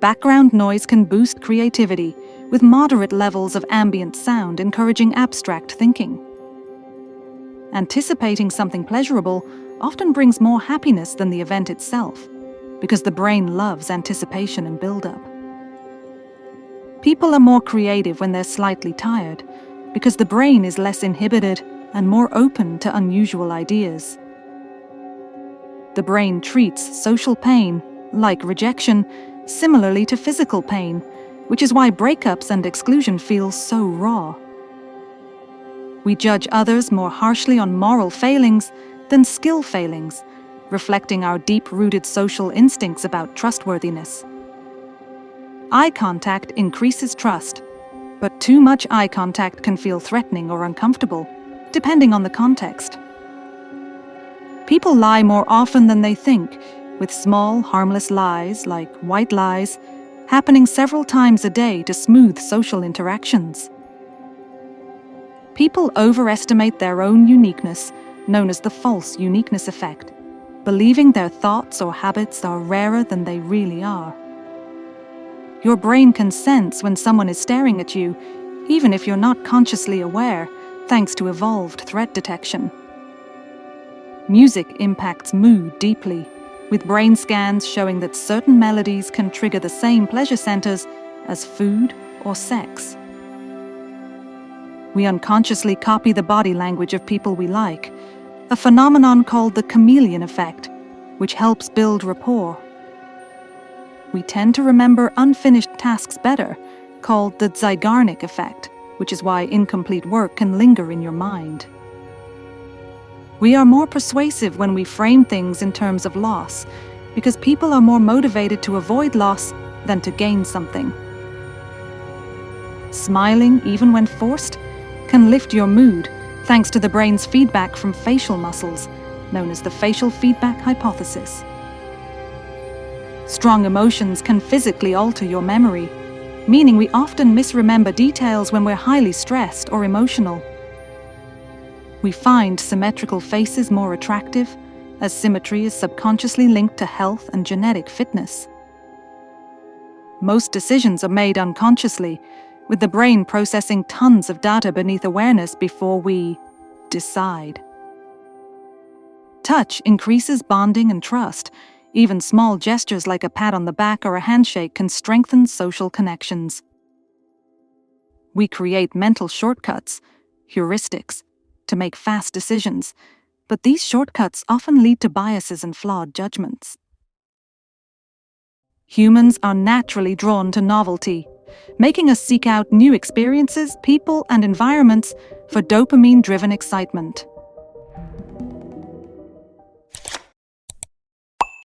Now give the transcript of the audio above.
Background noise can boost creativity, with moderate levels of ambient sound encouraging abstract thinking. Anticipating something pleasurable often brings more happiness than the event itself, because the brain loves anticipation and build-up. People are more creative when they're slightly tired, because the brain is less inhibited and more open to unusual ideas. The brain treats social pain, like rejection, similarly to physical pain, which is why breakups and exclusion feel so raw. We judge others more harshly on moral failings than skill failings, reflecting our deep-rooted social instincts about trustworthiness. Eye contact increases trust, but too much eye contact can feel threatening or uncomfortable, depending on the context. People lie more often than they think, with small, harmless lies, like white lies, happening several times a day to smooth social interactions. People overestimate their own uniqueness, known as the false uniqueness effect, believing their thoughts or habits are rarer than they really are. Your brain can sense when someone is staring at you, even if you're not consciously aware, thanks to evolved threat detection. Music impacts mood deeply, with brain scans showing that certain melodies can trigger the same pleasure centers as food or sex. We unconsciously copy the body language of people we like, a phenomenon called the chameleon effect, which helps build rapport. We tend to remember unfinished tasks better, called the Zeigarnik effect, which is why incomplete work can linger in your mind. We are more persuasive when we frame things in terms of loss, because people are more motivated to avoid loss than to gain something. Smiling, even when forced, can lift your mood thanks to the brain's feedback from facial muscles, known as the facial feedback hypothesis. Strong emotions can physically alter your memory, meaning we often misremember details when we're highly stressed or emotional. We find symmetrical faces more attractive, as symmetry is subconsciously linked to health and genetic fitness. Most decisions are made unconsciously, with the brain processing tons of data beneath awareness before we decide. Touch increases bonding and trust. Even small gestures like a pat on the back or a handshake can strengthen social connections. We create mental shortcuts, heuristics, to make fast decisions, but these shortcuts often lead to biases and flawed judgments. Humans are naturally drawn to novelty, making us seek out new experiences, people, and environments for dopamine-driven excitement.